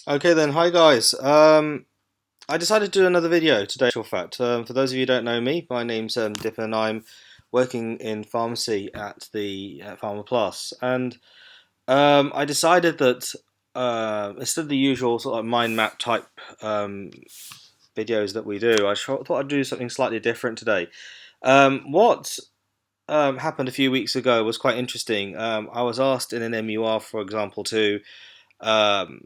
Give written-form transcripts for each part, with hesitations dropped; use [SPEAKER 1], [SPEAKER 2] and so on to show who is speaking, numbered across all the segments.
[SPEAKER 1] Okay then, hi guys. I decided to do another video today. For fact, for those of you who don't know me, my name's Dipper, and I'm working in pharmacy at the Pharma Plus. And I decided that instead of the usual sort of mind map type videos that we do, thought I'd do something slightly different today. What happened a few weeks ago was quite interesting. I was asked in an MUR, for example, um,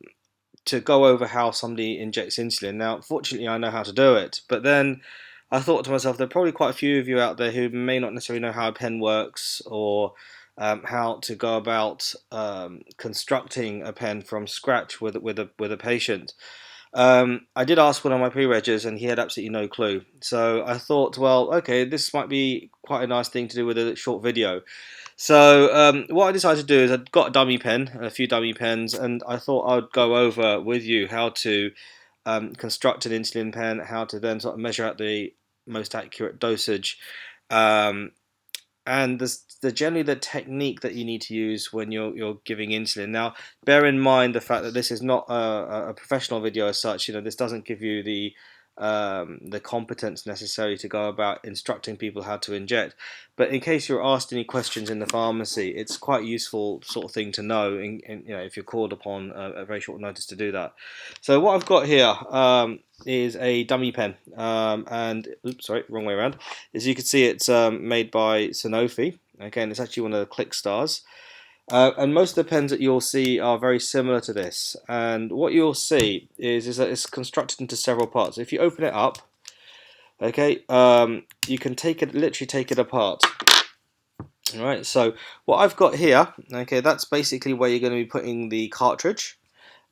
[SPEAKER 1] to go over how somebody injects insulin. Now, fortunately, I know how to do it, but then I thought to myself, there are probably quite a few of you out there who may not necessarily know how a pen works or how to go about constructing a pen from scratch with a patient. I did ask one of my pre-reggers, and he had absolutely no clue. So I thought, well, okay, this might be quite a nice thing to do with a short video. So what I decided to do is I'd got a dummy pen, a few dummy pens, and I thought I'd go over with you how to construct an insulin pen, how to then sort of measure out the most accurate dosage, um, and generally the technique that you need to use when you're giving insulin. Now, bear in mind the fact that this is not a professional video as such. You know, this doesn't give you the competence necessary to go about instructing people how to inject. But in case you're asked any questions in the pharmacy, it's quite a useful sort of thing to know. You know, if you're called upon at very short notice to do that. So what I've got here is a dummy pen, and oops, sorry, wrong way around. As you can see, it's made by Sanofi. Okay, and it's actually one of the Click Stars. And most of the pens that you'll see are very similar to this. And what you'll see is that it's constructed into several parts. If you open it up, okay, you can literally take it apart. All right, so what I've got here, okay, that's basically where you're going to be putting the cartridge.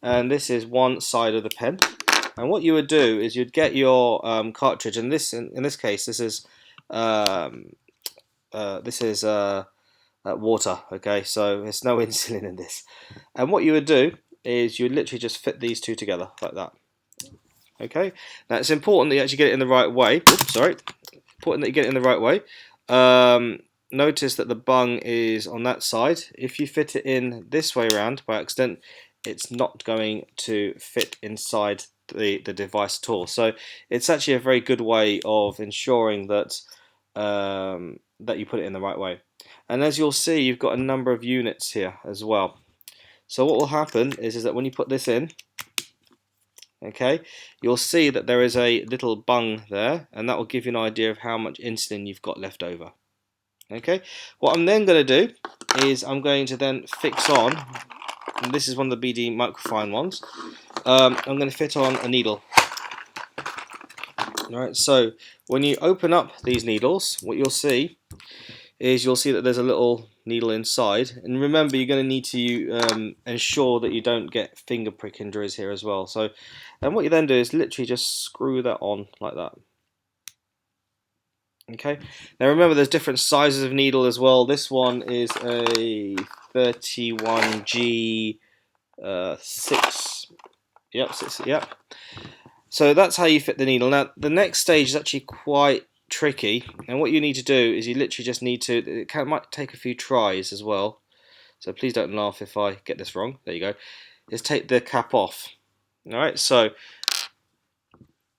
[SPEAKER 1] And this is one side of the pen. And what you would do is you'd get your cartridge, and in this case, um, this is water. Okay, so there's no insulin in this. And what you would do is you would literally just fit these two together like that. Okay, now it's important that you actually get it in the right way. Oops, sorry, important that you get it in the right way. Notice that the bung is on that side. If you fit it in this way around by accident, it's not going to fit inside the device at all. So it's actually a very good way of ensuring that that you put it in the right way. And as you'll see, you've got a number of units here as well. So what will happen is that when you put this in, okay, you'll see that there is a little bung there, and that will give you an idea of how much insulin you've got left over. Okay, what I'm then going to do is I'm going to then fix on, and this is one of the BD microfine ones, I'm going to fit on a needle. Alright, so when you open up these needles, what you'll see is that there's a little needle inside, and remember, you're going to need to ensure that you don't get finger prick injuries here as well. So, and what you then do is literally just screw that on like that. Okay, now remember there's different sizes of needle as well. This one is a 31G 6. Yep, 6, yep. So that's how you fit the needle. Now the next stage is actually quite tricky, and what you need to do is you literally just need to, might take a few tries as well, so please don't laugh if I get this wrong. There you go. Is take the cap off. Alright, so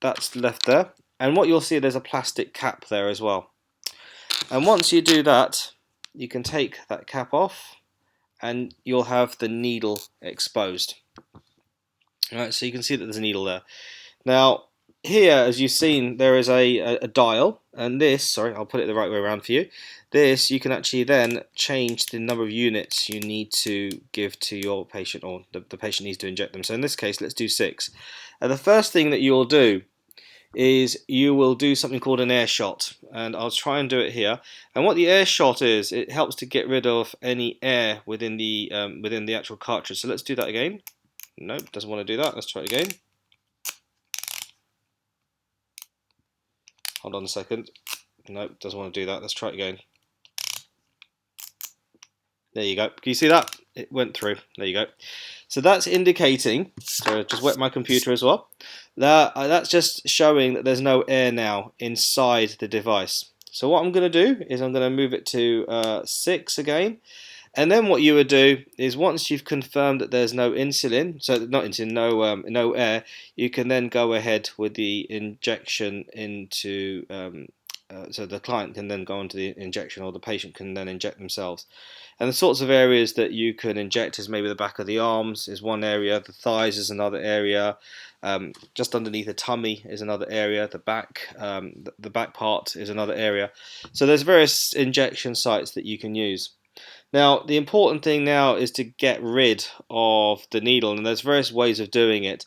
[SPEAKER 1] that's left there, and what you'll see, there's a plastic cap there as well. And once you do that, you can take that cap off and you'll have the needle exposed. Alright, so you can see that there's a needle there. Now here, as you've seen, there is a dial, and this, sorry, I'll put it the right way around for you. This, you can actually then change the number of units you need to give to your patient, or the patient needs to inject them. So in this case, let's do 6. And the first thing that you'll do is you will do something called an air shot, and I'll try and do it here. And what the air shot is, it helps to get rid of any air within the actual cartridge. So let's do that again. Nope, doesn't want to do that. Let's try it again. Hold on a second. Nope, doesn't want to do that. Let's try it again. There you go. Can you see that? It went through. There you go. So that's indicating, so just wet my computer as well, that's just showing that there's no air now inside the device. So what I'm going to do is I'm going to move it to 6 again, And then what you would do is, once you've confirmed that there's no insulin, so not insulin, no air, you can then go ahead with the injection into. So the client can then go onto the injection, or the patient can then inject themselves. And the sorts of areas that you can inject is maybe the back of the arms is one area, the thighs is another area, just underneath the tummy is another area, the back, the back part is another area. So there's various injection sites that you can use. Now, the important thing now is to get rid of the needle, and there's various ways of doing it.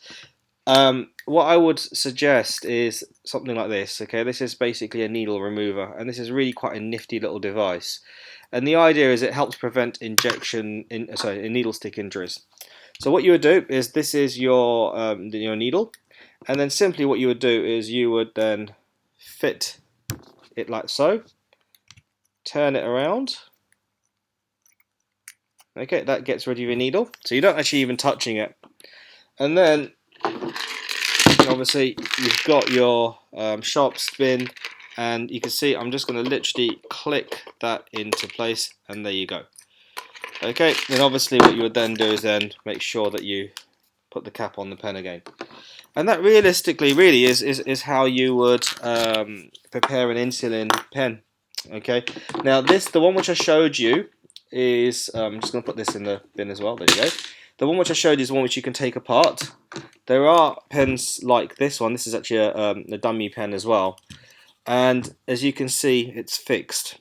[SPEAKER 1] What I would suggest is something like this. Okay, this is basically a needle remover, and this is really quite a nifty little device. And the idea is it helps prevent needle stick injuries. So what you would do is, this is your needle, and then simply what you would do is you would then fit it like so, turn it around. Okay, that gets rid of your needle, so you don't actually even touching it. And then obviously you've got your sharp spin, and you can see I'm just going to literally click that into place, and there you go. Okay, then obviously what you would then do is then make sure that you put the cap on the pen again. And that realistically really is how you would prepare an insulin pen. Okay, now the one which I showed you is, I'm just going to put this in the bin as well, there you go. The one which I showed you is the one which you can take apart. There are pens like this one. This is actually a dummy pen as well, and as you can see, it's fixed.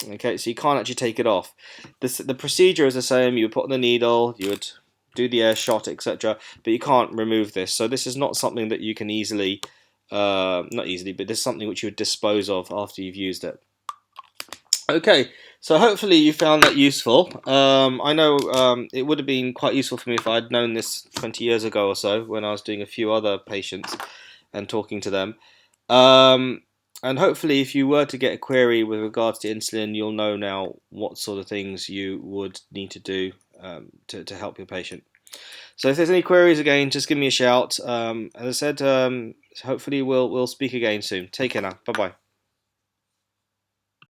[SPEAKER 1] Okay, so you can't actually take it off. The procedure is the same. You would put on the needle, you would do the air shot, etc., but you can't remove this. So this is not something that you can easily, not easily, but this is something which you would dispose of after you've used it. Okay, so hopefully you found that useful. I know it would have been quite useful for me if I'd known this 20 years ago or so, when I was doing a few other patients and talking to them. And hopefully if you were to get a query with regards to insulin, you'll know now what sort of things you would need to do to help your patient. So if there's any queries again, just give me a shout. As I said, hopefully we'll speak again soon. Take care now. Bye-bye.